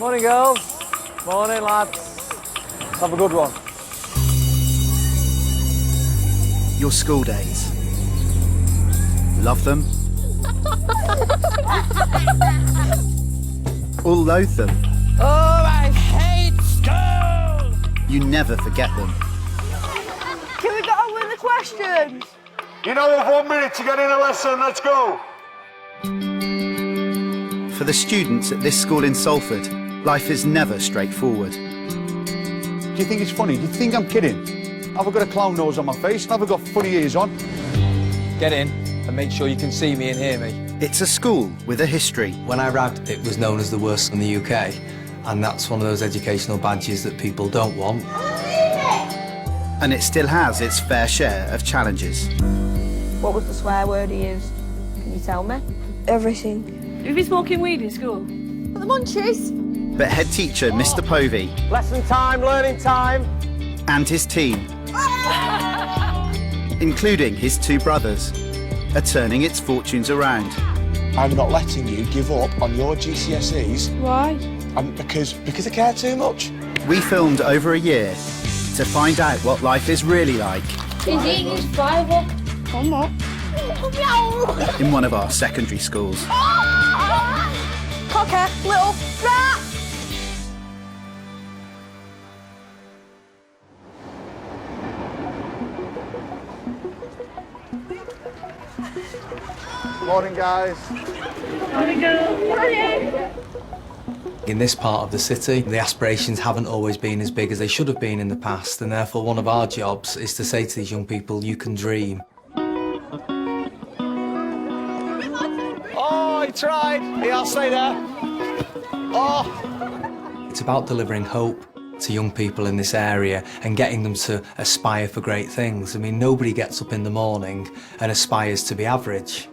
Morning, girls. Morning, lads. Have a good one. Your school days. Love them. Or loathe them. Oh, I hate school! You never forget them. Can we get on with the questions? You know, we've 1 minute to get in a lesson. Let's go. For the students at this school in Salford, life is never straightforward. Do you think it's funny? Do you think I'm kidding? Have I got a clown nose on my face? Have I got funny ears on? Get in and make sure you can see me and hear me. It's a school with a history. When I arrived, it was known as the worst in the UK, and that's one of those educational badges that people don't want. And it still has its fair share of challenges. What was the swear word he used? Can you tell me? Everything. Have you been smoking weed in school? The munchies. But head teacher Mr. Povey Lesson time, learning time. and his team, including his two brothers, are turning its fortunes around. I'm not letting you give up on your GCSEs. Why? Because I care too much. We filmed over a year to find out what life is really like He's eating his Bible. Come on. in one of our secondary schools. Cocker, little rat! Morning, guys. In this part of the city, the aspirations haven't always been as big as they should have been in the past, and therefore one of our jobs is to say to these young people, you can dream. Oh, he tried. I'll stay there. Oh. It's about delivering hope to young people in this area and getting them to aspire for great things. I mean, nobody gets up in the morning and aspires to be average.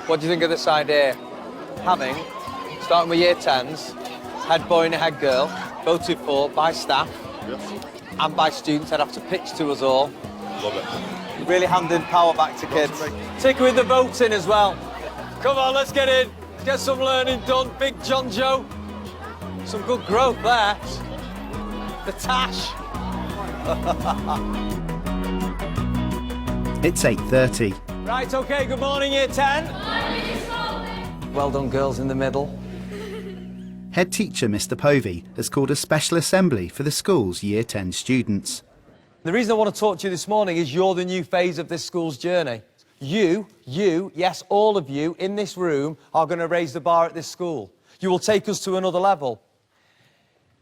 What do you think of this idea? Having, starting with year 10s, head boy and a head girl, voted for by staff and by students. I'd have to pitch to us all. Love it. Really handing power back to kids. Take with the voting as well. Come on, let's get in. Let's get some learning done. Big John Joe. Some good growth there. The tash. It's 8:30. Right, OK, good morning, year 10. Well done, girls in the middle. Head teacher Mr. Povey has called a special assembly for the school's year 10 students. The reason I want to talk to you this morning is you're the new phase of this school's journey. You, yes, all of you in this room are going to raise the bar at this school. You will take us to another level.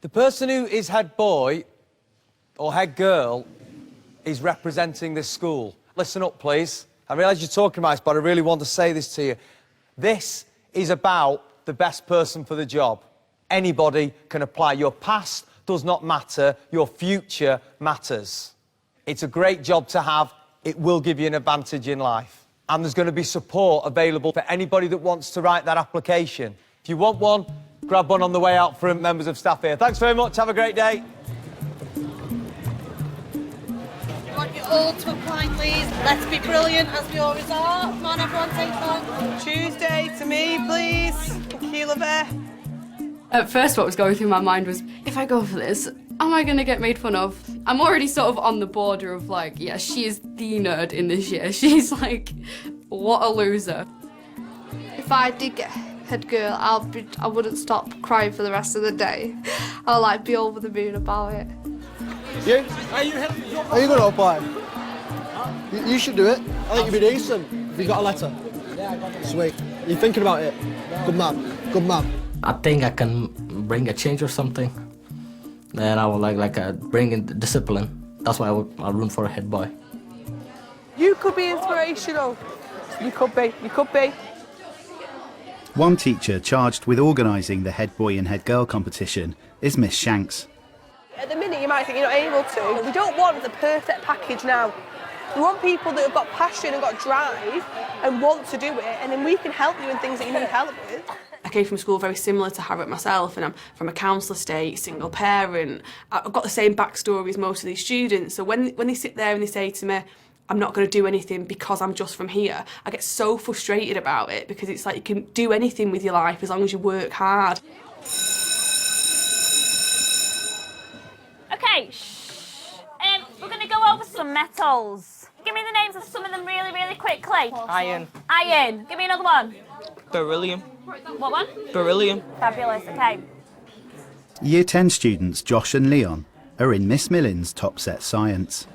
The person who is head boy or head girl is representing this school. Listen up, please. I realise you're talking about this, but I really want to say this to you. This is about the best person for the job. Anybody can apply. Your past does not matter. Your future matters. It's a great job to have. It will give you an advantage in life. And there's going to be support available for anybody that wants to write that application. If you want one, grab one on the way out front, members of staff here. Thanks very much. Have a great day. I want you all to apply, please. Let's be brilliant, as we always are. Come on, everyone, take on. Tuesday to me, please. Keela Bear. At first, what was going through my mind was, if I go for this, am I going to get made fun of? I'm already sort of on the border of like, yeah, she is the nerd in this year. She's like, what a loser. If I did get head girl, I wouldn't stop crying for the rest of the day. I'll like be over the moon about it. You? Are you going to apply? You should do it. I think you'd be decent if you got a letter. Sweet. You're thinking about it? Good man. Good man. I think I can bring a change or something. Then I would like bring in discipline. That's why I'll room for a head boy. You could be inspirational. You could be. You could be. One teacher charged with organising the head boy and head girl competition is Miss Shanks. At the minute, you might think you're not able to. We don't want the perfect package now. We want people that have got passion and got drive and want to do it, and then we can help you in things that you need help with. I came from school very similar to Harriet myself, and I'm from a council estate, single parent. I've got the same backstory as most of these students, so when they sit there and they say to me, I'm not going to do anything because I'm just from here, I get so frustrated about it, because it's like you can do anything with your life as long as you work hard. Okay, shh. We're going to go over some metals. Give me the names of some of them really, really quickly. Iron. Iron. Give me another one. Beryllium. What one? Beryllium. Fabulous, okay. Year 10 students Josh and Leon are in Miss Millen's top set science.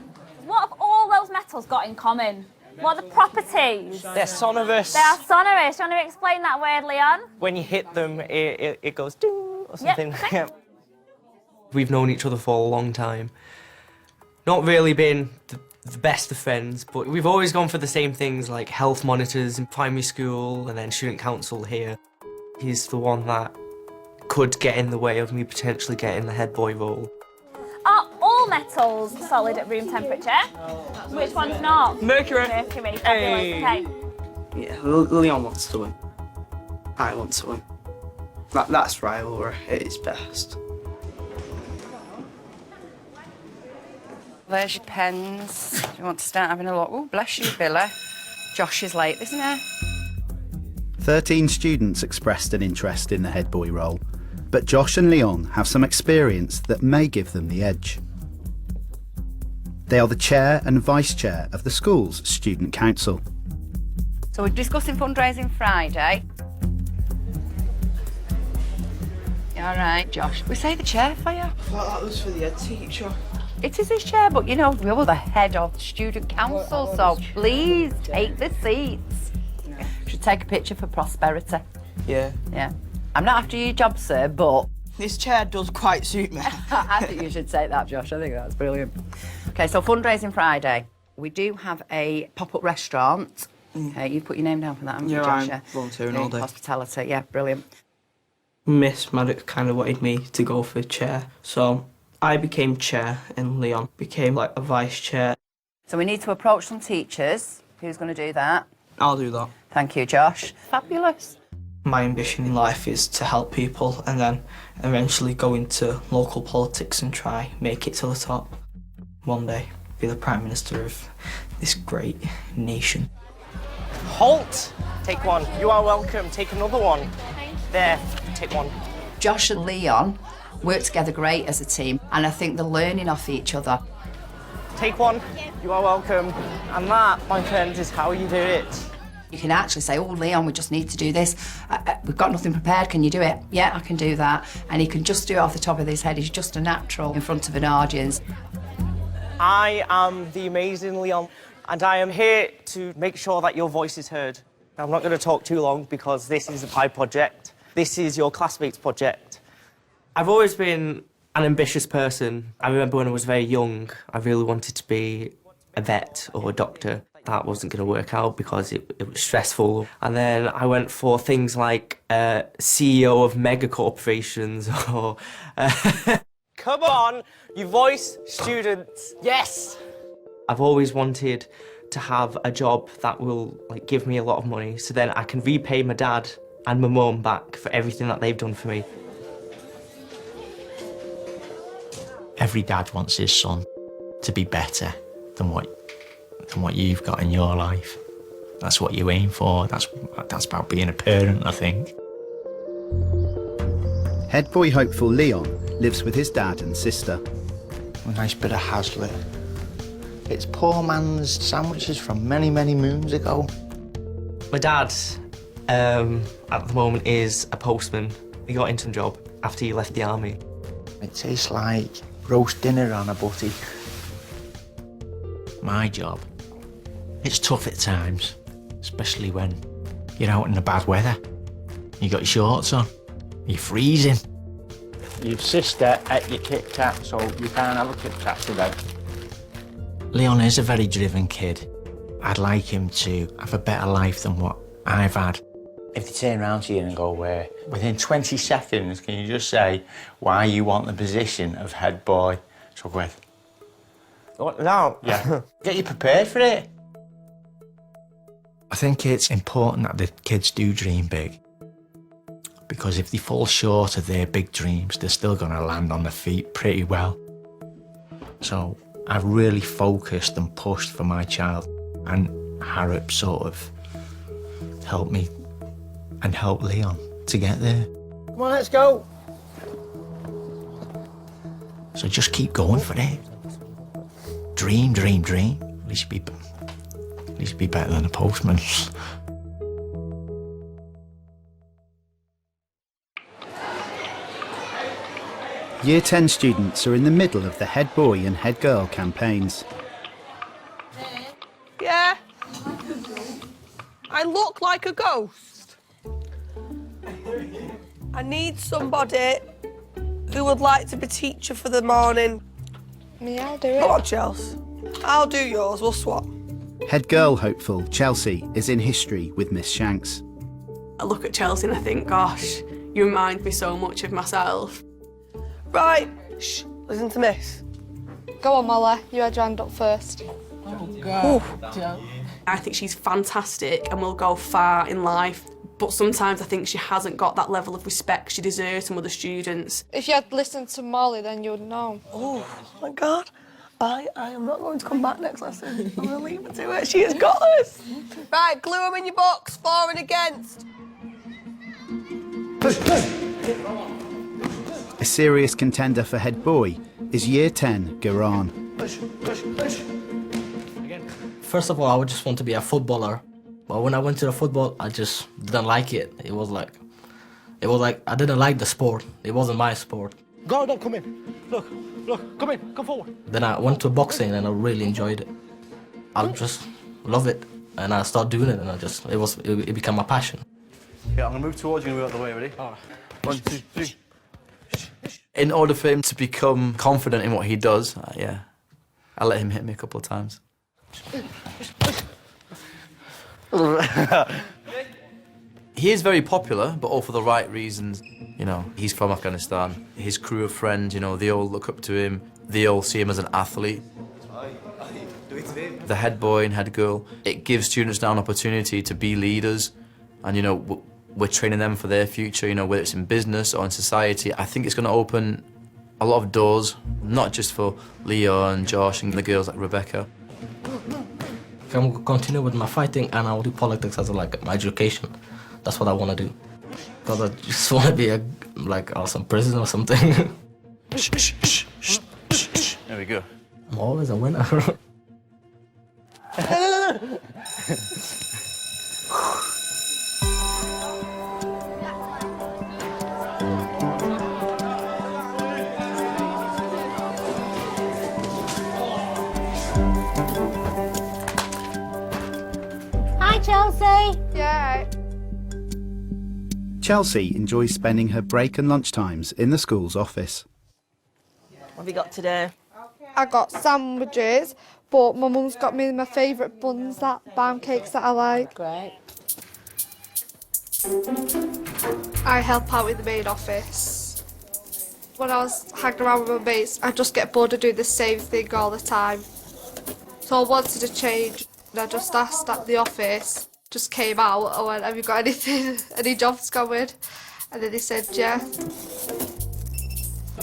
What have all those metals got in common? What are the properties? They're sonorous. They are sonorous. Do you want to explain that word, Leon? When you hit them, it goes ding or something. Yep, okay. We've known each other for a long time. Not really been the best of friends, but we've always gone for the same things, like health monitors in primary school and then student council here. He's the one that could get in the way of me potentially getting the head boy role. Are all metals solid at room temperature? Which one's not? Mercury. Mercury, fabulous, Hey. okay. Yeah, Leon wants to win. I want to win. That's rivalry at its best. There's your pens. Do you want to start having a look? Oh, bless you, Billy. Josh is late, isn't he? 13 students expressed an interest in the head boy role, but Josh and Leon have some experience that may give them the edge. They are the chair and vice chair of the school's student council. So we're discussing fundraising Friday. You all right, Josh? We say the chair for you. I thought that was for the head teacher. It is his chair, but you know, you're the head of student council, so please take the seats. Should take a picture for prosperity. Yeah. Yeah. I'm not after your job, sir, but This chair does quite suit me. I think you should take that, Josh. I think that's brilliant. Okay, so fundraising Friday. We do have a pop-up restaurant. Okay, you put your name down for that, haven't you, Josh? I'm volunteering all day. Hospitality, yeah, brilliant. Miss Maddox kind of wanted me to go for chair, so I became chair and Leon became like a vice chair. So we need to approach some teachers. Who's going to do that? I'll do that. Thank you, Josh. Fabulous. My ambition in life is to help people and then eventually go into local politics and try make it to the top. One day, be the Prime Minister of this great nation. Halt! Take one. You are welcome. Take another one. There. Take one. Josh and Leon work together great as a team, and I think they're learning off each other. Take one. You are welcome. And that, my friends, is how you do it. You can actually say, oh, Leon, we just need to do this. We've got nothing prepared, can you do it? Yeah, I can do that. And he can just do it off the top of his head. He's just a natural in front of an audience. I am the amazing Leon, and I am here to make sure that your voice is heard. I'm not going to talk too long because this is my project. This is your classmates' project. I've always been an ambitious person. I remember when I was very young, I really wanted to be a vet or a doctor. That wasn't going to work out because it was stressful. And then I went for things like CEO of mega corporations or... Come on, you voice students. Yes! I've always wanted to have a job that will give me a lot of money so then I can repay my dad and my mum back for everything that they've done for me. Every dad wants his son to be better than what you've got in your life. That's what you aim for. That's about being a parent, I think. Head boy hopeful Leon lives with his dad and sister. A nice bit of Hazlitt. It's poor man's sandwiches from many, many moons ago. My dad, at the moment, is a postman. He got into a job after he left the army. It tastes like roast dinner on a butty. My job, it's tough at times, especially when you're out in the bad weather. You got your shorts on, you're freezing. Your sister ate your Kit Kat, so you can't have a Kit Kat today. Leon is a very driven kid. I'd like him to have a better life than what I've had. If they turn around to you and go, within 20 seconds, can you just say why you want the position of head boy? So go ahead. What now? Yeah. Get you prepared for it. I think it's important that the kids do dream big. Because if they fall short of their big dreams, they're still going to land on their feet pretty well. So I've really focused and pushed for my child, and Harrop sort of helped me and helped Leon to get there. Come on, let's go. So just keep going for it. Dream, dream, dream. At least you'd be better than a postman. Year 10 students are in the middle of the head boy and head girl campaigns. Yeah? I look like a ghost. I need somebody who would like to be teacher for the morning. Me, I'll do it. Come on, Chelsea. I'll do yours, we'll swap. Head girl hopeful Chelsea is in history with Miss Shanks. I look at Chelsea and I think, gosh, you remind me so much of myself. Right, shh, listen to Miss. Go on, Molly, you had your hand up first. I think she's fantastic and will go far in life, but sometimes I think she hasn't got that level of respect she deserves from other students. If you had listened to Molly, then you would know. Oh my God. I am not going to come back next lesson. I'm going to leave her to it. She has got this. Right, glue them in your box, for and against. A serious contender for head boy is Year 10 Garan. First of all, I would just want to be a footballer. But when I went to the football, I just didn't like it. It was like I didn't like the sport. It wasn't my sport. Gordon, come in. Look, come in, come forward. Then I went to boxing and I really enjoyed it. I just love it. And I started doing it and it became my passion. Yeah, I'm gonna move towards you and move out the way, ready? All right. 1, 2, 3. In order for him to become confident in what he does, I let him hit me a couple of times. He is very popular, but all for the right reasons. You know, he's from Afghanistan. His crew of friends, you know, they all look up to him. They all see him as an athlete. The head boy and head girl, it gives students now an opportunity to be leaders. And, you know, we're training them for their future, you know, whether it's in business or in society. I think it's going to open a lot of doors, not just for Leo and Josh and the girls like Rebecca. I'm gonna continue with my fighting and I'll do politics as like my education. That's what I want to do. Because I just want to be some prison or something. There we go. I'm always a winner. Hi, Chelsea. Yeah. Chelsea enjoys spending her break and lunchtimes in the school's office. What have you got today? I got sandwiches, but my mum's got me my favourite buns, that barm cakes that I like. Great. I help out in the main office. When I was hanging around with my mates, I just get bored of doing the same thing all the time. So I wanted to change. And I just asked at the office, just came out, I went, have you got anything, any jobs going? And then they said, yeah.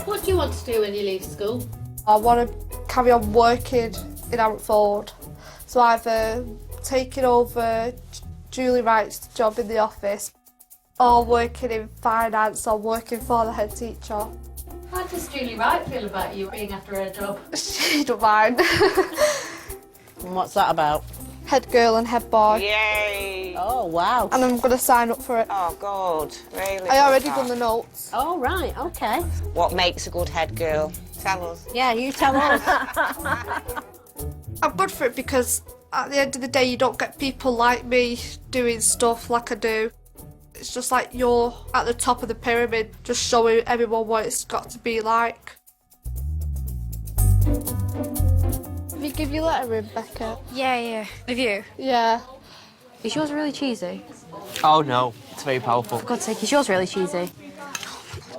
What do you want to do when you leave school? I want to carry on working in Arrowford. So either taking over Julie Wright's job in the office, or working in finance, or working for the head teacher. How does Julie Wright feel about you being after her job? She don't mind. And what's that about? Head girl and head boy. Yay! Oh, wow. And I'm going to sign up for it. Oh, good. Really? I already done the notes. Oh, right, okay. What makes a good head girl? Tell us. Yeah, you tell us. I'm good for it because at the end of the day, you don't get people like me doing stuff like I do. It's just like you're at the top of the pyramid, just showing everyone what it's got to be like. Have you give your letter in, Becca? Yeah. Have you? Yeah. Is yours really cheesy? Oh no, it's very powerful. For God's sake, is yours really cheesy?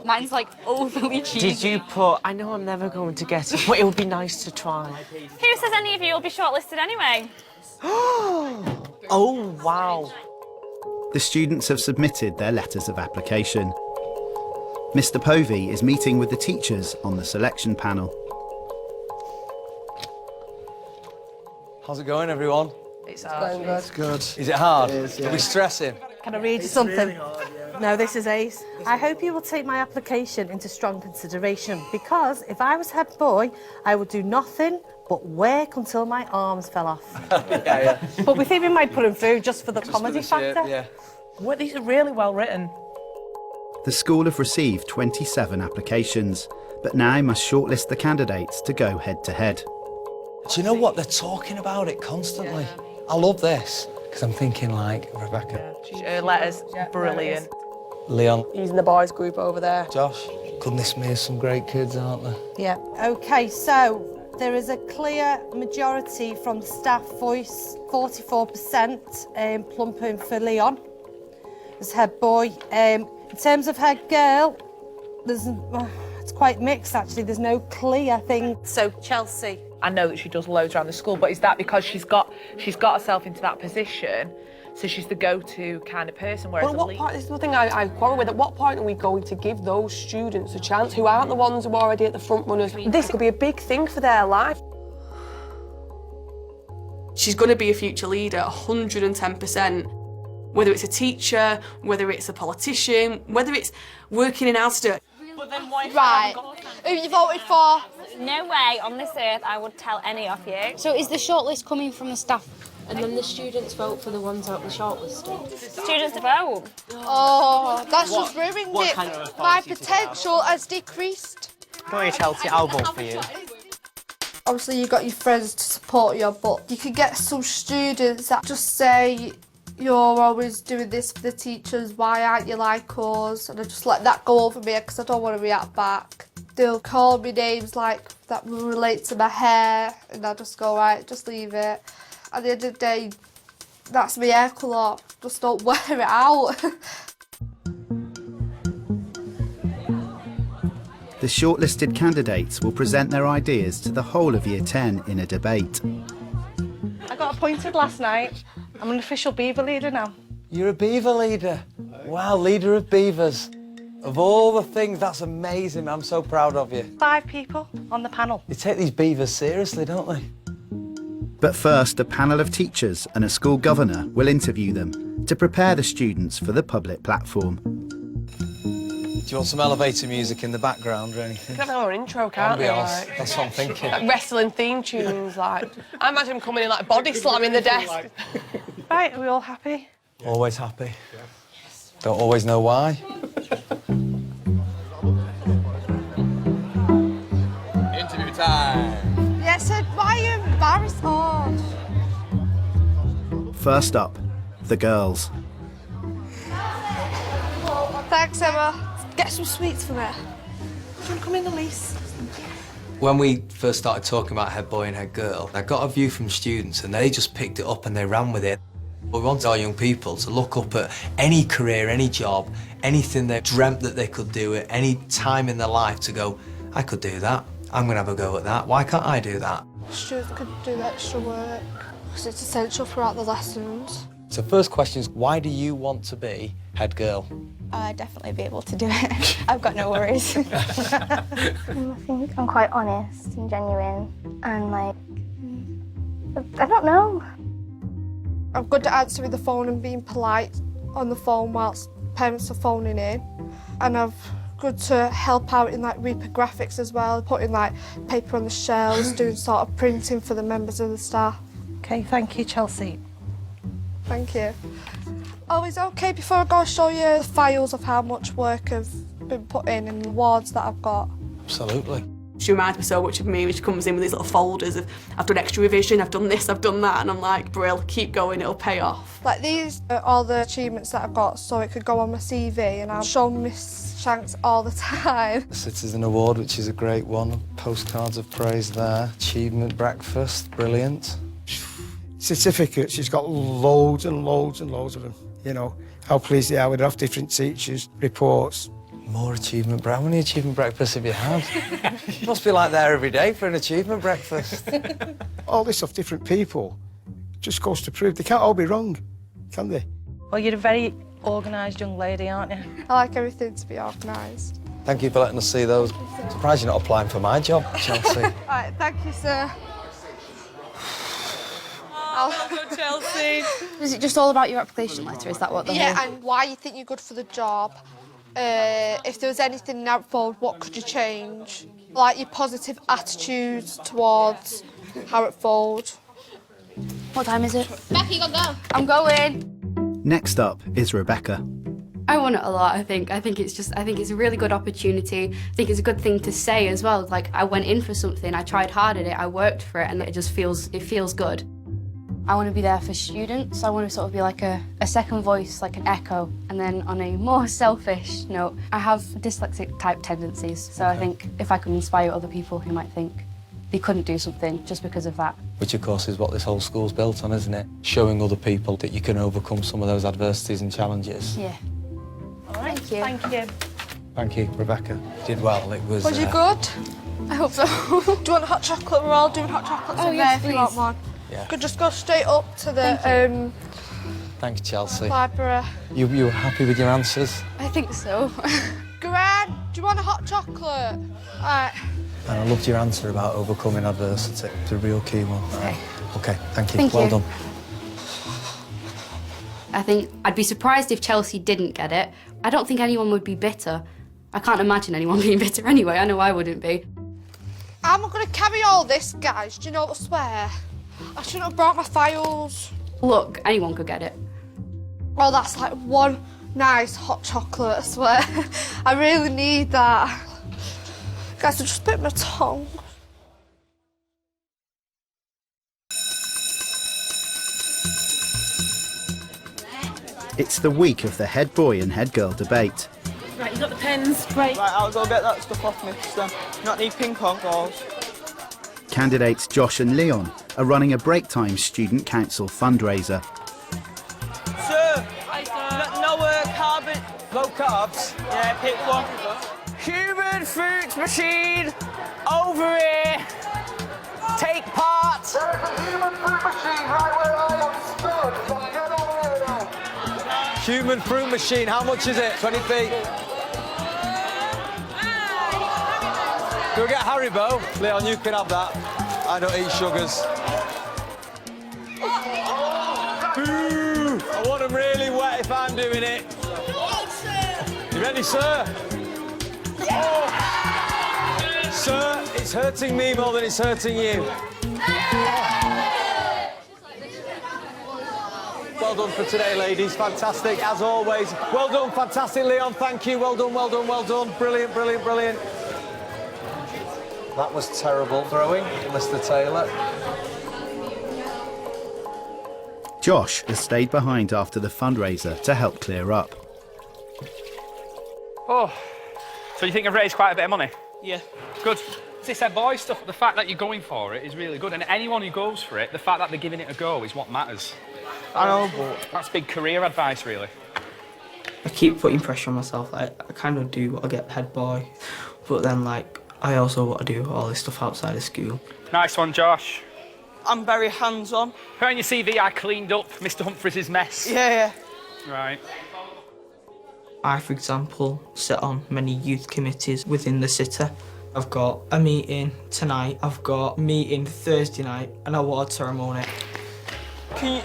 Mine's like overly cheesy. Did you put, I know I'm never going to get it, but it would be nice to try. Who says any of you will be shortlisted anyway? Oh, wow. The students have submitted their letters of application. Mr. Povey is meeting with the teachers on the selection panel. How's it going, everyone? It's going good. Good. Is it hard? It is, yeah. Are we stressing? Can I read you something? No, this is Ace. I hope you will take my application into strong consideration because if I was head boy, I would do nothing but work until my arms fell off. Yeah. But we think we might put him through just for the comedy factor. Yeah. Well, these are really well written. The school have received 27 applications, but now must shortlist the candidates to go head-to-head. Do you know what? They're talking about it constantly. I love this, because I'm thinking like Rebecca. Her letters, brilliant. Leon. Using the boys group over there. Josh. Goodness me, there's some great kids, aren't there? Yeah. OK, so there is a clear majority from the staff voice, 44% plumping for Leon as head boy. In terms of head girl, it's quite mixed actually. There's no clear thing. So Chelsea. I know that she does loads around the school, but is that because she's got herself into that position, so she's the go-to kind of person? Whereas Well, what point, this is the thing I quarrel with, at what point are we going to give those students a chance who aren't the ones who are already at the front runners? This could be a big thing for their life. She's going to be a future leader, 110%. Whether it's a teacher, whether it's a politician, whether it's working in Asda. Right. Who you voted for? No way on this earth I would tell any of you. So is the shortlist coming from the staff? And then the students vote for the ones out the shortlisted. Students to vote. Oh, that's What- just ruined what it. kind of My advice you potential has decreased. Go on, Chelsea, I'll vote for you. Obviously, you've got your friends to support you, but you can get some students that just say, you're always doing this for the teachers, why aren't you like us? And I just let that go over me because I don't want to react back. They'll call me names like that will relate to my hair, and I just go, right, just leave it. At the end of the day, that's my hair colour, just don't wear it out. The shortlisted candidates will present their ideas to the whole of Year 10 in a debate. I got appointed last night. I'm an official Beaver leader now. You're a beaver leader. Wow, leader of beavers. Of all the things, that's amazing. I'm so proud of you. 5 people on the panel. They take these beavers seriously, don't they? But first, a panel of teachers and a school governor will interview them to prepare the students for the public platform. Do you want some elevator music in the background or anything? We can have our intro, can't we? Ambience. Like, That's what I'm thinking. like wrestling theme tunes, like. I imagine them coming in like body slamming the desk. Right, are we all happy? Always happy. Don't always know why. Interview time. Yes, why are you embarrassed? Oh. First up, the girls. Thanks, Emma. Get some sweets for me. Do you want to come in, Elise? When we first started talking about head boy and head girl, I got a view from students and they just picked it up and they ran with it. We want our young people to look up at any career, any job, anything they dreamt that they could do at any time in their life to go, I could do that. I'm going to have a go at that. Why can't I do that? Students could do extra work because it's essential throughout the lessons. So first question is, why do you want to be head girl? I'd definitely be able to do it. I've got no worries. I think I'm quite honest and genuine and like, I don't know. I'm good at answering the phone and being polite on the phone whilst parents are phoning in. And I'm good to help out in like reprographics as well, putting like paper on the shelves, doing sort of printing for the members of the staff. OK, thank you, Chelsea. Thank you. Oh, is it OK before I go show you the files of how much work I've been put in and the awards that I've got? Absolutely. She reminds me so much of me when she comes in with these little folders of, I've done extra revision, I've done this, I've done that, and I'm like, Brill, keep going, it'll pay off. Like these are all the achievements that I've got so it could go on my CV and I'll show Miss Shanks all the time. The Citizen Award, which is a great one. Postcards of praise there. Achievement breakfast, brilliant. Certificates, she's got loads and loads and loads of them. You know, how pleased they are with off different teachers, reports. More achievement breakfast. How many achievement breakfasts have you had? You must be like there every day for an achievement breakfast. All this off different people just goes to prove they can't all be wrong, can they? Well, you're a very organised young lady, aren't you? I like everything to be organised. Thank you for letting us see those. Surprised you're not applying for my job, Chelsea. Right, thank you, sir. Chelsea. Is it just all about your application letter? Is that what the Yeah, whole... and why you think you're good for the job. If there was anything in Harrop, what could you change? Like your positive attitude towards Harrop. What time is it? Becky, you gotta go. I'm going. Next up is Rebecca. I want it a lot, I think. I think it's a really good opportunity. I think it's a good thing to say as well. Like, I went in for something, I tried hard at it, I worked for it, and it feels good. I want to be there for students. I want to sort of be like a second voice, like an echo. And then on a more selfish note, I have dyslexic type tendencies. So I think if I could inspire other people who might think they couldn't do something just because of that. Which, of course, is what this whole school's built on, isn't it? Showing other people that you can overcome some of those adversities and challenges. Yeah. Thank you. Thank you. Thank you, Rebecca. You did well. It was... Was you good? I hope so. Do you want a hot chocolate? We're all doing hot chocolates in yes, there if you want one. Yeah. Could just go straight up to the Thanks, Chelsea. library. You were happy with your answers? I think so. Gran, do you want a hot chocolate? Alright. And I loved your answer about overcoming adversity. It's a real key one. Okay. OK, thank you. Thank well you. done. I think I'd be surprised if Chelsea didn't get it. I don't think anyone would be bitter. I can't imagine anyone being bitter anyway. I know I wouldn't be. I'm not going to carry all this, guys. Do you know what I swear? I shouldn't have brought my files. Look, anyone could get it. Oh, that's like one nice hot chocolate, I swear. I really need that. Guys, I just bit my tongue. It's the week of the head boy and head girl debate. Right, you got the pens, right? Right, I'll go get that stuff off me, then. Not need ping pong balls. Candidates Josh and Leon are running a break time student council fundraiser. Sir! No carbon... Low carbs? Yeah, pick one. Human fruit machine, over here. Take part. There's a human fruit machine right where I am stood. So get over here now. Human fruit machine, how much is it? 20p. Can we get Haribo? Leon, you can have that. I don't eat sugars. Boo! I want them really wet if I'm doing it. You ready, sir? Oh. Sir, it's hurting me more than it's hurting you. Well done for today, ladies. Fantastic, as always. Well done, fantastic, Leon. Thank you. Well done, well done, well done. Brilliant, brilliant, brilliant. That was terrible throwing, Mr. Taylor. Josh has stayed behind after the fundraiser to help clear up. Oh, so you think I've raised quite a bit of money? Yeah. Good. This head boy stuff, the fact that you're going for it is really good, and anyone who goes for it, the fact that they're giving it a go is what matters. I know, but... That's big career advice, really. I keep putting pressure on myself. I kind of do want to get head boy, but then, like, I also want to do all this stuff outside of school. Nice one, Josh. I'm very hands-on. Put on your CV, I cleaned up Mr. Humphries' mess. Yeah. Right. I, for example, sit on many youth committees within the city. I've got a meeting tonight, I've got a meeting Thursday night, an award ceremony. Can you...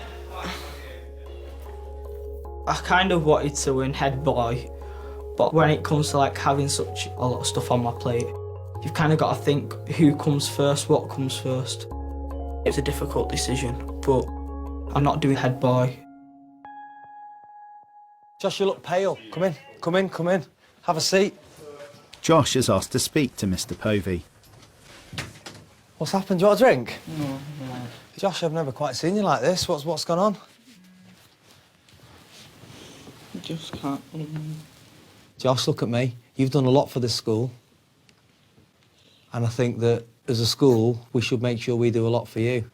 I kind of wanted to win head boy, but when it comes to like having such a lot of stuff on my plate, you've kind of got to think who comes first, what comes first. It's a difficult decision, but I'm not doing head boy. Josh, you look pale. Come in, come in, come in. Have a seat. Josh has asked to speak to Mr. Povey. What's happened? Do you want a drink? No. Josh, I've never quite seen you like this. What's gone on? I just can't. Josh, look at me. You've done a lot for this school. And I think that as a school, we should make sure we do a lot for you.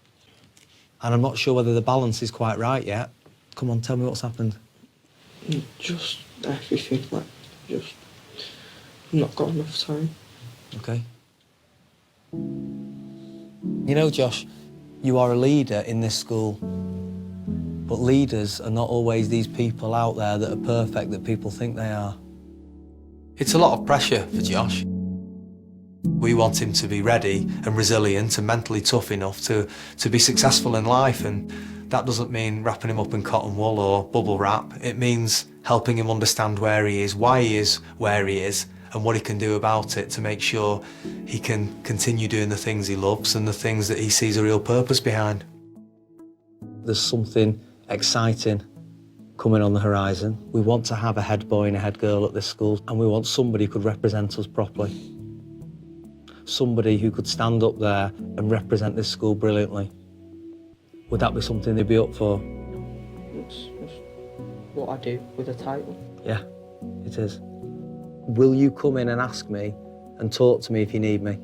And I'm not sure whether the balance is quite right yet. Come on, tell me what's happened. Just everything, like, just not got enough time. OK. You know, Josh, you are a leader in this school. But leaders are not always these people out there that are perfect that people think they are. It's a lot of pressure for Josh. We want him to be ready and resilient and mentally tough enough to be successful in life, and that doesn't mean wrapping him up in cotton wool or bubble wrap. It means helping him understand where he is, why he is where he is, and what he can do about it to make sure he can continue doing the things he loves and the things that he sees a real purpose behind. There's something exciting coming on the horizon. We want to have a head boy and a head girl at this school, and we want somebody who could represent us properly. Somebody who could stand up there and represent this school brilliantly. Would that be something they'd be up for? It's what I do with the title. Yeah, it is. Will you come in and ask me and talk to me if you need me?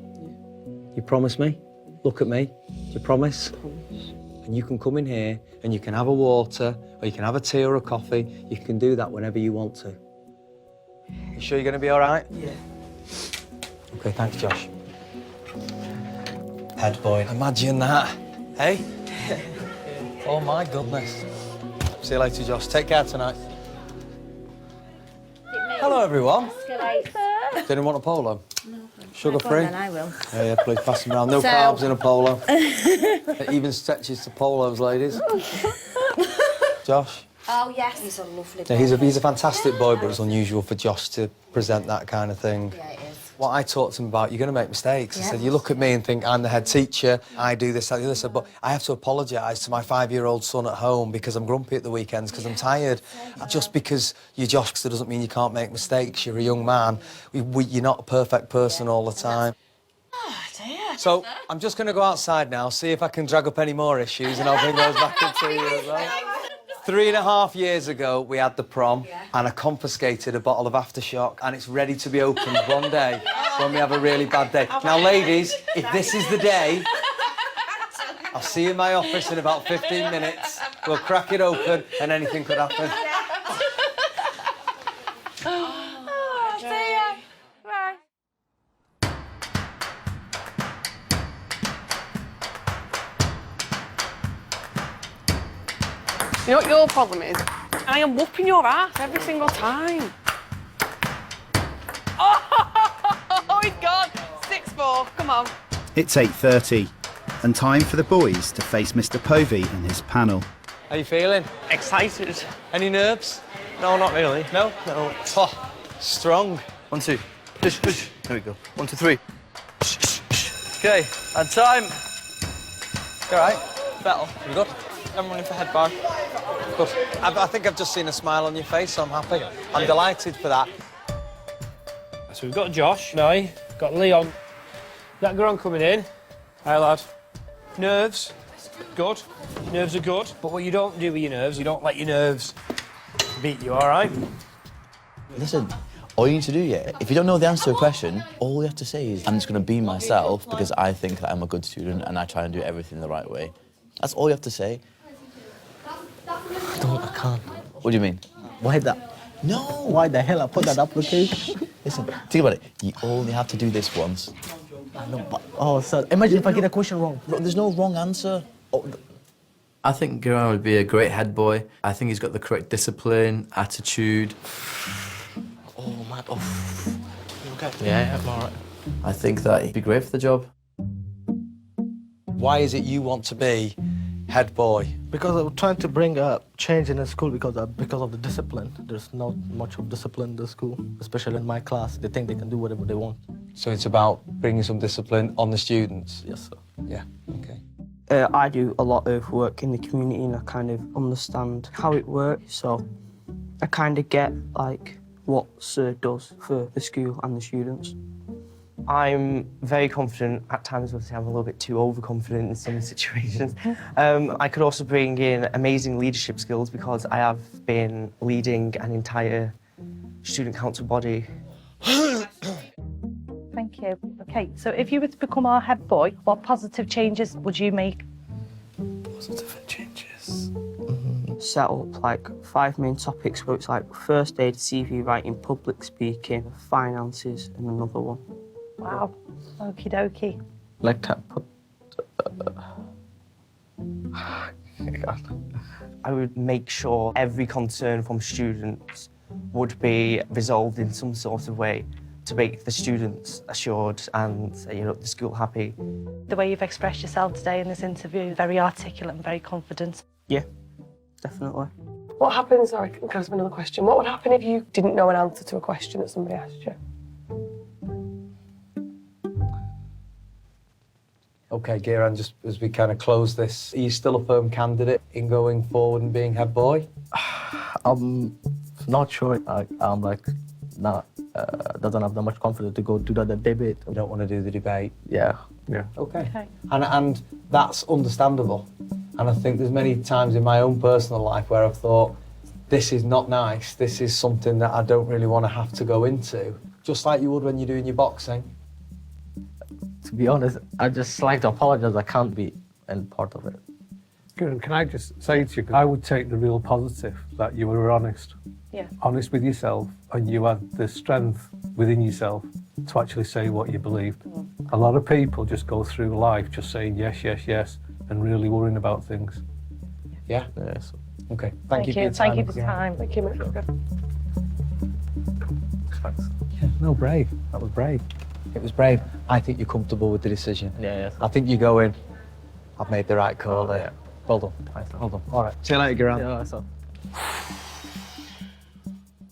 You promise me? Look at me. Do you promise? And you can come in here and you can have a water, or you can have a tea or a coffee. You can do that whenever you want to. You sure you're going to be all right? Yeah. OK, thanks, Josh. Head boy. Imagine that, hey? Oh, my goodness. See you later, Josh. Take care tonight. Hello, everyone. Didn't want a polo? No. Sugar-free? Then I will. Yeah, please pass them around. No carbs in a polo. It even stretches to polos, ladies. Josh? Oh, yes. He's a lovely boy. Yeah, he's a fantastic boy, but it's unusual for Josh to present that kind of thing. Yeah, it is. What I talked to him about, you're going to make mistakes. I said, you look at me and think I'm the head teacher, I do this, that, the other. I said, but I have to apologise to my 5-year-old son at home because I'm grumpy at the weekends because I'm tired. Just because you're Josh doesn't mean you can't make mistakes. You're a young man. You're not a perfect person all the time. Oh, dear. So I'm just going to go outside now, see if I can drag up any more issues, and I'll bring those back into you as well. 3.5 years ago, we had the prom, and I confiscated a bottle of Aftershock, and it's ready to be opened one day when we have a really bad day. Now, ladies, if this is the day, I'll see you in my office in about 15 minutes. We'll crack it open, and anything could happen. Oh, dear. Right. You know what your problem is? I am whooping your ass every single time. Oh, he's gone. 6-4, come on. It's 8:30 and time for the boys to face Mr. Povey and his panel. How you feeling? Excited. Any nerves? No, not really. No? No. Oh, strong. 1, 2. Push, push. There we go. 1, 2, 3. OK, and time. You all right? Better. You good? I'm running for head boy. Good. I think I've just seen a smile on your face, so I'm happy. I'm delighted for that. So we've got Josh, now, got Leon. That girl coming in. Hi, lad. Nerves. Good. Nerves are good. But what you don't do with your nerves, you don't let your nerves beat you, all right? Listen, all you need to do, if you don't know the answer to a question, all you have to say is, I'm just going to be myself because I think that I'm a good student and I try and do everything the right way. That's all you have to say. I can't. What do you mean? Why that? No! Why the hell I put that application? Listen, think about it. You only have to do this once. I know, but... Oh, sir, imagine if I get a question wrong. Bro, there's no wrong answer. I think Geraint would be a great head boy. I think he's got the correct discipline, attitude. Oh, man. Oh. You okay? Yeah, I'm all right. I think that he'd be great for the job. Why is it you want to be head boy? Because I'm trying to bring a change in the school because of the discipline. There's not much of discipline in the school, especially in my class. They think they can do whatever they want. So it's about bringing some discipline on the students? Yes, sir. Yeah, OK. I do a lot of work in the community and I kind of understand how it works, so I kind of get, like, what Sir does for the school and the students. I'm very confident. At times, obviously, I'm a little bit too overconfident in some situations. I could also bring in amazing leadership skills because I have been leading an entire student council body. Thank you. OK, so if you were to become our head boy, what positive changes would you make? Positive changes? Set up, like, 5 main topics where it's, like, first aid, CV writing, public speaking, finances, and another one. Wow. Okie dokie. Like that, put... I would make sure every concern from students would be resolved in some sort of way to make the students assured and, you know, the school happy. The way you've expressed yourself today in this interview, very articulate and very confident. Yeah, definitely. What happens, sorry, can I ask another question? What would happen if you didn't know an answer to a question that somebody asked you? OK, Geraint, just as we kind of close this, are you still a firm candidate in going forward and being head boy? I'm not sure. I'm like, not, doesn't have that much confidence to go do the debate. You don't want to do the debate? Yeah. Yeah. OK. And that's understandable. And I think there's many times in my own personal life where I've thought, this is not nice, this is something that I don't really want to have to go into. Just like you would when you're doing your boxing. To be honest, I just like to apologise. I can't be in part of it. Can I just say to you, I would take the real positive that you were honest. Yeah. Honest with yourself, and you had the strength within yourself to actually say what you believed. A lot of people just go through life just saying yes, yes, yes, and really worrying about things. Yeah? Yes. OK, thank you for your time. Thank you for your time. Thank you, Mr. Thanks. Yeah, no, brave. That was brave. It was brave. I think you're comfortable with the decision. Yeah, yes. I think you go in, I've made the right call there. Well done. Well done. All right. See you later, Geraint. Yeah, so.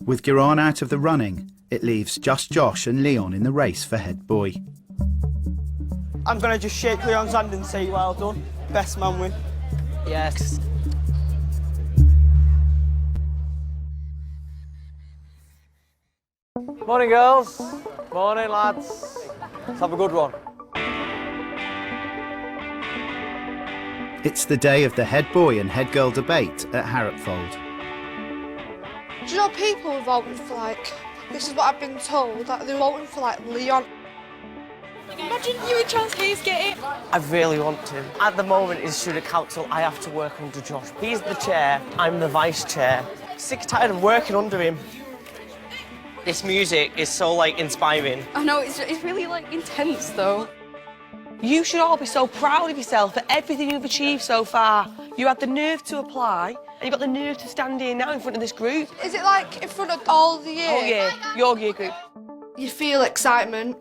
With Geraint out of the running, it leaves just Josh and Leon in the race for head boy. I'm going to just shake Leon's hand and say, well done. Best man win. Yes. Morning, girls. Morning, lads. Let's have a good one. It's the day of the head boy and head girl debate at Harropfold. Do you know people are voting for, like, this is what I've been told, that they're voting for, like, Leon. Imagine you and Charles Hayes get it. I really want to. At the moment, as student council, I have to work under Josh. He's the chair, I'm the vice chair. Sick and tired of working under him. This music is so, like, inspiring. I know, it's really, like, intense, though. You should all be so proud of yourself for everything you've achieved so far. You had the nerve to apply, and you've got the nerve to stand here now in front of this group. Is it, like, in front of all the year? Oh, yeah, your year group. You feel excitement.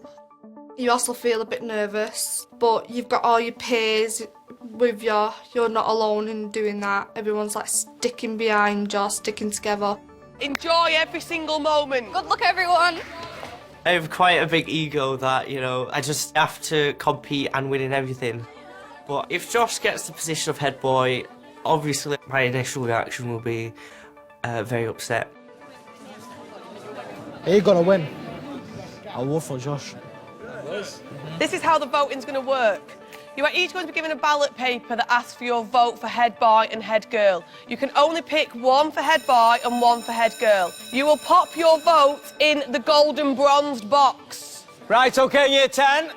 You also feel a bit nervous, but you've got all your peers with you. You're not alone in doing that. Everyone's, like, sticking behind you, sticking together. Enjoy every single moment. Good luck, everyone. I have quite a big ego that, you know, I just have to compete and win in everything. But if Josh gets the position of head boy, obviously my initial reaction will be very upset. You're gonna win. I'll vote for Josh. This is how the voting's going to work. You are each going to be given a ballot paper that asks for your vote for head boy and head girl. You can only pick one for head boy and one for head girl. You will pop your vote in the golden bronzed box. Right, OK, Year 10.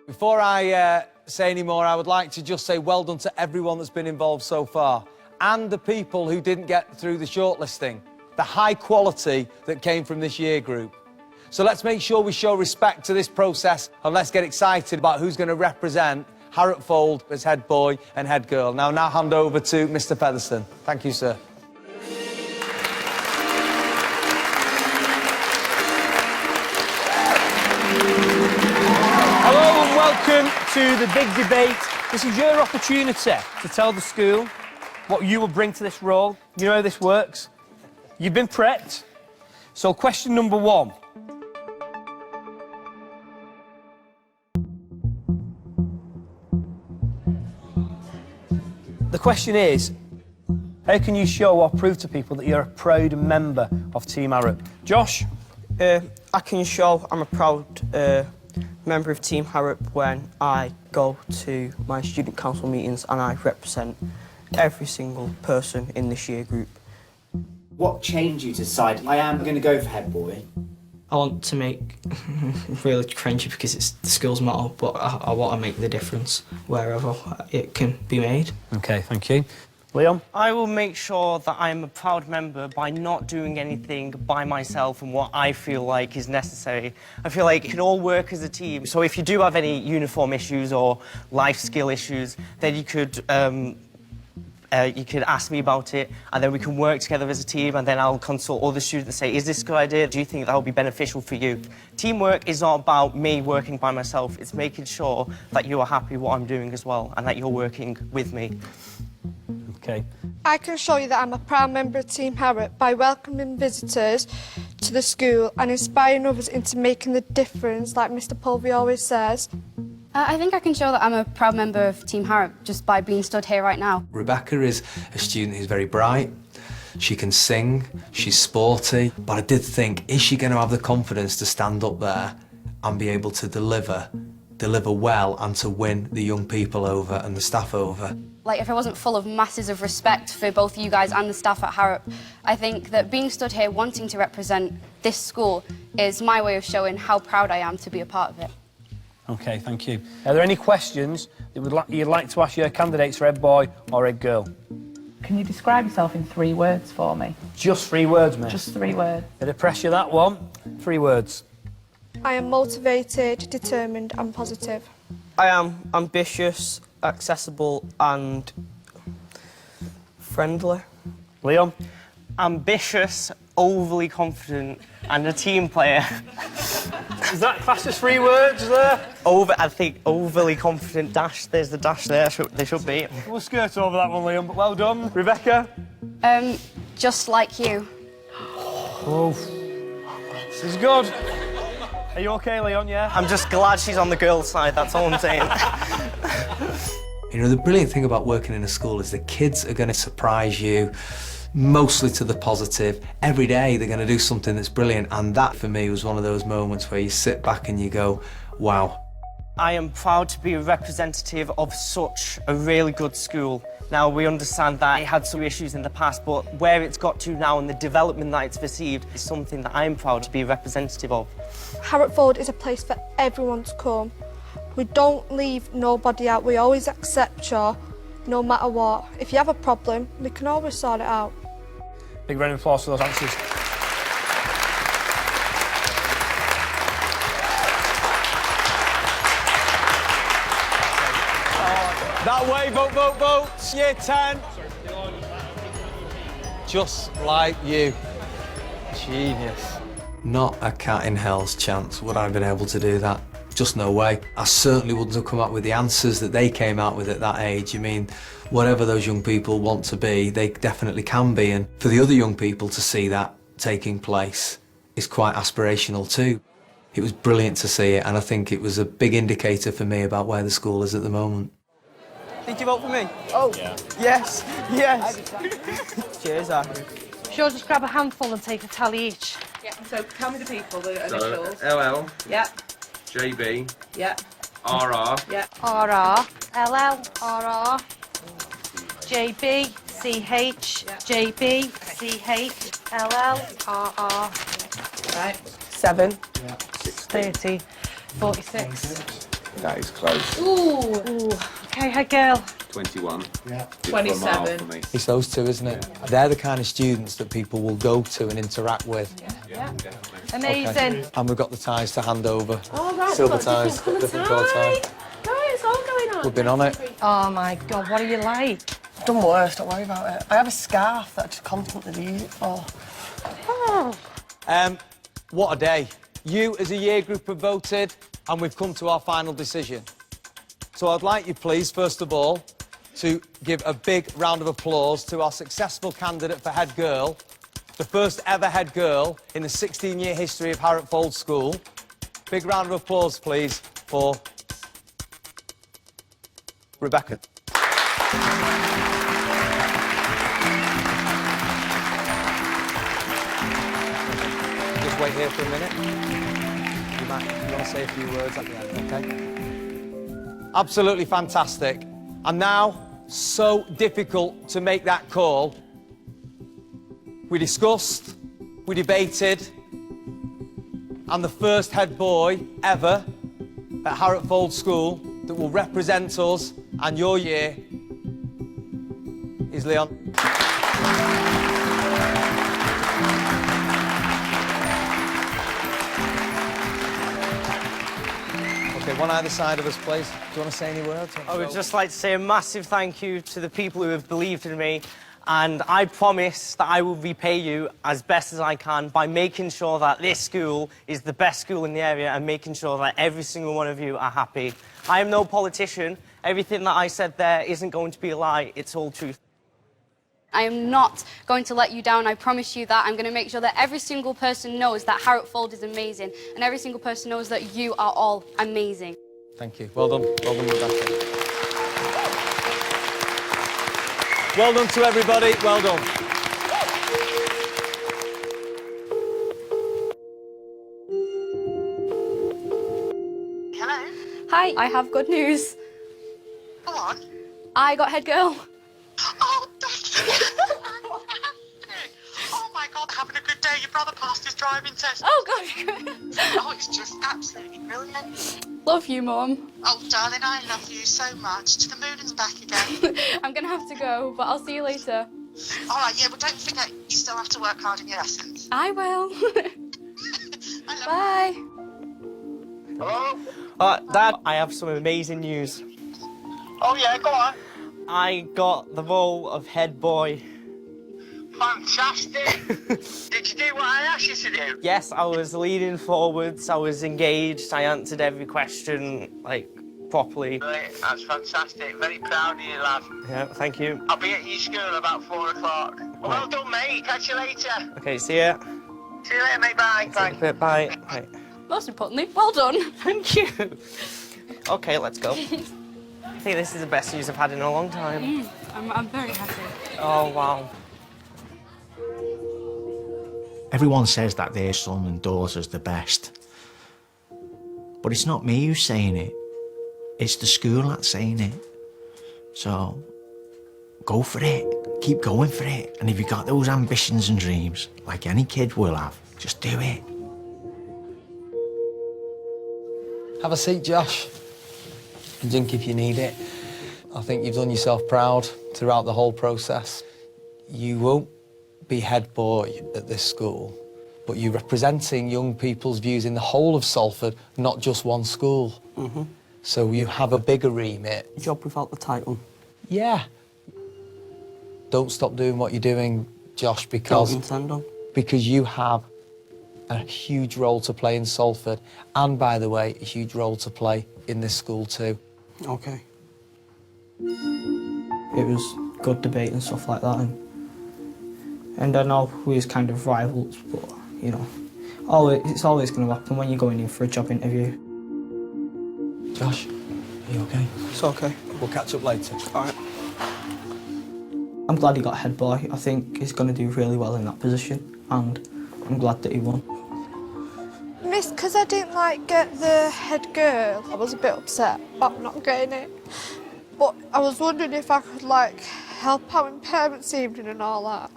Before I say any more, I would like to just say well done to everyone that's been involved so far, and the people who didn't get through the shortlisting, the high quality that came from this year group. So let's make sure we show respect to this process, and let's get excited about who's going to represent Harropfold as head boy and head girl. Now hand over to Mr. Featherstone. Thank you, sir. Hello and welcome to the big debate. This is your opportunity to tell the school what you will bring to this role. You know how this works. You've been prepped. So question number 1. The question is, how can you show or prove to people that you're a proud member of Team Harrop? Josh? I can show I'm a proud member of Team Harrop when I go to my student council meetings and I represent every single person in this year group. What changed you to decide, I am going to go for head boy? I want to make really cringy because it's the school's motto, but I want to make the difference wherever it can be made. OK, thank you. Leon? I will make sure that I'm a proud member by not doing anything by myself and what I feel like is necessary. I feel like it can all work as a team. So if you do have any uniform issues or life skill issues, then you could You can ask me about it, and then we can work together as a team, and then I'll consult other students and say, is this a good idea? Do you think that will be beneficial for you? Teamwork is not about me working by myself. It's making sure that you are happy with what I'm doing as well, and that you're working with me. Okay. I can show you that I'm a proud member of Team Harrop by welcoming visitors to the school and inspiring others into making the difference, like Mr. Pulvey always says. I think I can show that I'm a proud member of Team Harrop just by being stood here right now. Rebecca is a student who's very bright. She can sing, she's sporty, but I did think, is she going to have the confidence to stand up there and be able to deliver well and to win the young people over and the staff over? Like, if I wasn't full of masses of respect for both you guys and the staff at Harrop, I think that being stood here wanting to represent this school is my way of showing how proud I am to be a part of it. Okay, thank you. Are there any questions that you'd like to ask your candidates for head boy or head girl? Can you describe yourself in 3 words for me? Just 3 words, mate. Just 3 words. Bit of pressure, that one. 3 words. I am motivated, determined and positive. I am ambitious, accessible and friendly. Leon? Ambitious, overly confident and a team player. Is that classed as 3 words there? I think overly confident dash. There's the dash there. They should be. We'll skirt over that one, Leon, but well done. Rebecca? Just like you. Oh, this is good. Are you okay, Leon, yeah? I'm just glad she's on the girls' side, that's all I'm saying. You know, the brilliant thing about working in a school is the kids are going to surprise you, mostly to the positive. Every day they're going to do something that's brilliant, and that for me was one of those moments where you sit back and you go, wow. I am proud to be a representative of such a really good school. Now, we understand that it had some issues in the past, but where it's got to now and the development that it's received is something that I'm proud to be a representative of. Harrop Ford is a place for everyone to come. We don't leave nobody out. We always accept you, no matter what. If you have a problem, we can always sort it out. Big round of applause for those answers. That way, vote, vote, vote. Year 10. Just like you. Genius. Not a cat in hell's chance would I have been able to do that. Just no way. I certainly wouldn't have come up with the answers that they came out with at that age. I mean, whatever those young people want to be, they definitely can be. And for the other young people to see that taking place is quite aspirational too. It was brilliant to see it, and I think it was a big indicator for me about where the school is at the moment. Did you vote for me? Oh, yeah. Yes, yes. Cheers, Harry. Sure, just grab a handful and take a tally each. Yeah, so tell me the people, the So, initials. LL, Yeah, JB, yeah, RR, yeah. RR, LL, RR, JB, CH, JB, CH, LL, RR. Right. 7. 30, 46. that is close. Ooh. Okay, head girl. 21. Yeah. 27. It's those two, isn't it? They're the kind of students that people will go to and interact with. Yeah. Amazing. Okay. And we've got the ties to hand over. Oh, right. Silver we've got ties, different colour tie. tie. Guys, all going on. We've been on it. Oh my God, what are you like? I've done worse, don't worry about it. I have a scarf that I just constantly use it for. Oh. What a day. You as a year group have voted, and we've come to our final decision. So I'd like you, please, first of all, to give a big round of applause to our successful candidate for head girl, the first ever head girl in the 16-year history of Harrop Fold School. Big round of applause, please, for Rebecca. Just wait here for a minute. You want to say a few words at the end, okay? Absolutely fantastic. And now, so difficult to make that call. We discussed, we debated, and the first head boy ever at Harrop Fold School that will represent us and your year is Leon. Okay, Okay, one either side of us, please. Do you want to say any words? I would just like to say a massive thank you to the people who have believed in me, and I promise that I will repay you as best as I can by making sure that this school is the best school in the area and making sure that every single one of you are happy. I am no politician. Everything that I said there isn't going to be a lie. It's all truth. I am not going to let you down, I promise you that. I'm going to make sure that every single person knows that Harrop Fold is amazing, and every single person knows that you are all amazing. Thank you. Well done. Well done, Rebecca. Well done to everybody. Well done. Hello? Hi, I have good news. Go on. I got head girl. Oh, oh my God, having a good day. Your brother passed his driving test. Oh, gosh. Oh, it's just absolutely brilliant. Love you, Mum. Oh, darling, I love you so much. To the moon and back again. I'm going to have to go, but I'll see you later. All right, yeah, but don't forget, you still have to work hard in your lessons. I will. Bye. Hello? Dad, I have some amazing news. Oh, yeah, go on. I got the role of head boy. Fantastic. Did you do what I asked you to do? Yes, I was leaning forwards, I was engaged, I answered every question, like, properly. Brilliant. That's fantastic. Very proud of you, lad. Yeah, thank you. I'll be at your school about 4 o'clock. Well done, mate. Catch you later. Okay, see ya. See you later, mate. Bye. Bye. Bye. Bye. Most importantly, well done. Thank you. Okay, let's go. I think this is the best news I've had in a long time. I'm very happy. Oh, wow. Everyone says that their son and daughter's the best. But it's not me who's saying it. It's the school that's saying it. So, go for it. Keep going for it. And if you've got those ambitions and dreams, like any kid will have, just do it. Have a seat, Josh. Drink if you need it. I think you've done yourself proud throughout the whole process. You won't be head boy at this school, but you're representing young people's views in the whole of Salford, not just one school. Mm-hmm. So you have a bigger remit. Job without the title. Yeah. Don't stop doing what you're doing, Josh, because... Don't intend on. Because you have a huge role to play in Salford, and, by the way, a huge role to play in this school too. Okay. It was good debate and stuff like that, and I know we was kind of rivals, but, you know, it's always going to happen when you're going in for a job interview. Josh, are you okay? It's okay. We'll catch up later. All right. I'm glad he got head boy. I think he's going to do really well in that position, and I'm glad that he won. Miss, because I didn't get the head girl, I was a bit upset about not getting it. But I was wondering if I could help out in parents' evening and all that.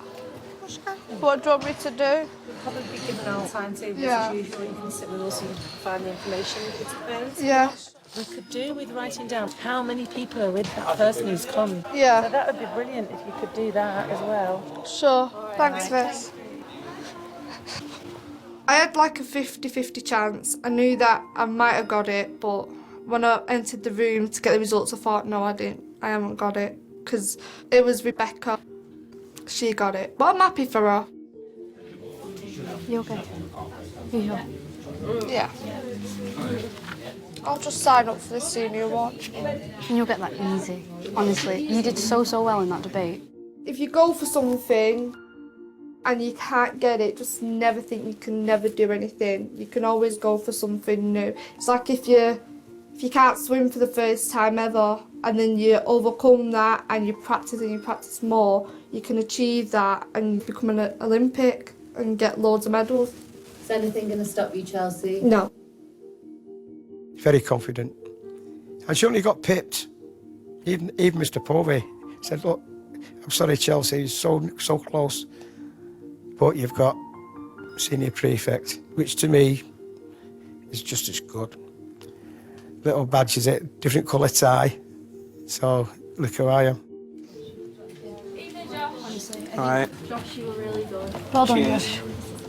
What do you want me to do? We'll probably be given our timetable Yeah. as usual. You can sit with us and find the information with the parents. Yeah. We could do with writing down how many people are with that person who's come. Yeah. So that would be brilliant if you could do that as well. Sure. Thanks, Miss. I had a 50-50 chance. I knew that I might have got it, but when I entered the room to get the results, I thought, no, I didn't. I haven't got it, because it was Rebecca. She got it. But I'm happy for her. You okay? You Yeah. I'll just sign up for the senior one. And you'll get that easy. Honestly, you did so well in that debate. If you go for something and you can't get it, just never think you can never do anything. You can always go for something new. It's like if you can't swim for the first time ever and then you overcome that and you practice more, you can achieve that and become an Olympic and get loads of medals. Is anything going to stop you, Chelsea? No. Very confident. And she only got pipped. Even Mr. Povey said, look, I'm sorry, Chelsea, it's so close. But you've got senior prefect, which to me is just as good. Little badges, different colour tie. So look who I am. Evening, Josh. Honestly, All right. Josh, you were really good. Well done, Cheers. Josh.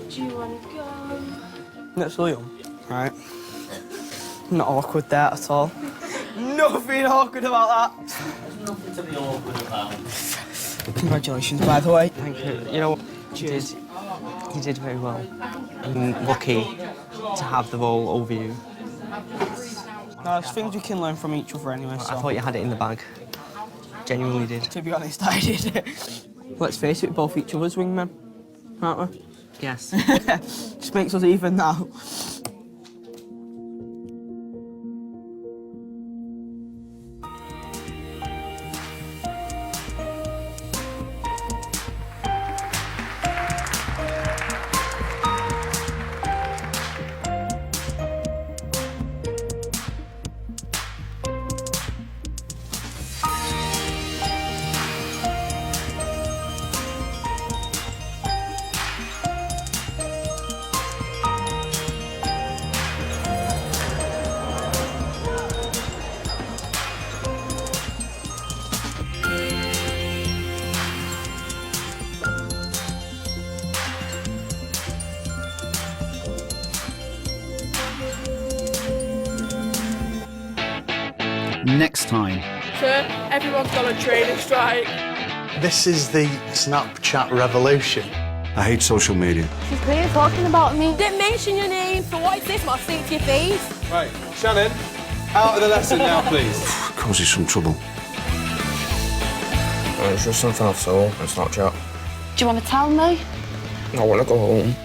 Do you want to go? That's Liam. All right. Not awkward there at all. Nothing awkward about that. There's nothing to be awkward about. Congratulations, by the way. Thank you. You know, you did very well. I'm lucky to have the role over you. No, there's things we can learn from each other anyway. So. I thought you had it in the bag. Genuinely did. To be honest, I did. Let's face it, we're both each other's wingmen, aren't we? Yes. Just makes us even now. Next time. Sir, everyone's gone on training strike. This is the Snapchat revolution. I hate social media. She's clearly talking about me. Didn't mention your name, so what is this? What I to your face? Right, Shannon, out of the lesson now, please. Causes some trouble. It's just something I saw on Snapchat. Do you want to tell me? I want to go home.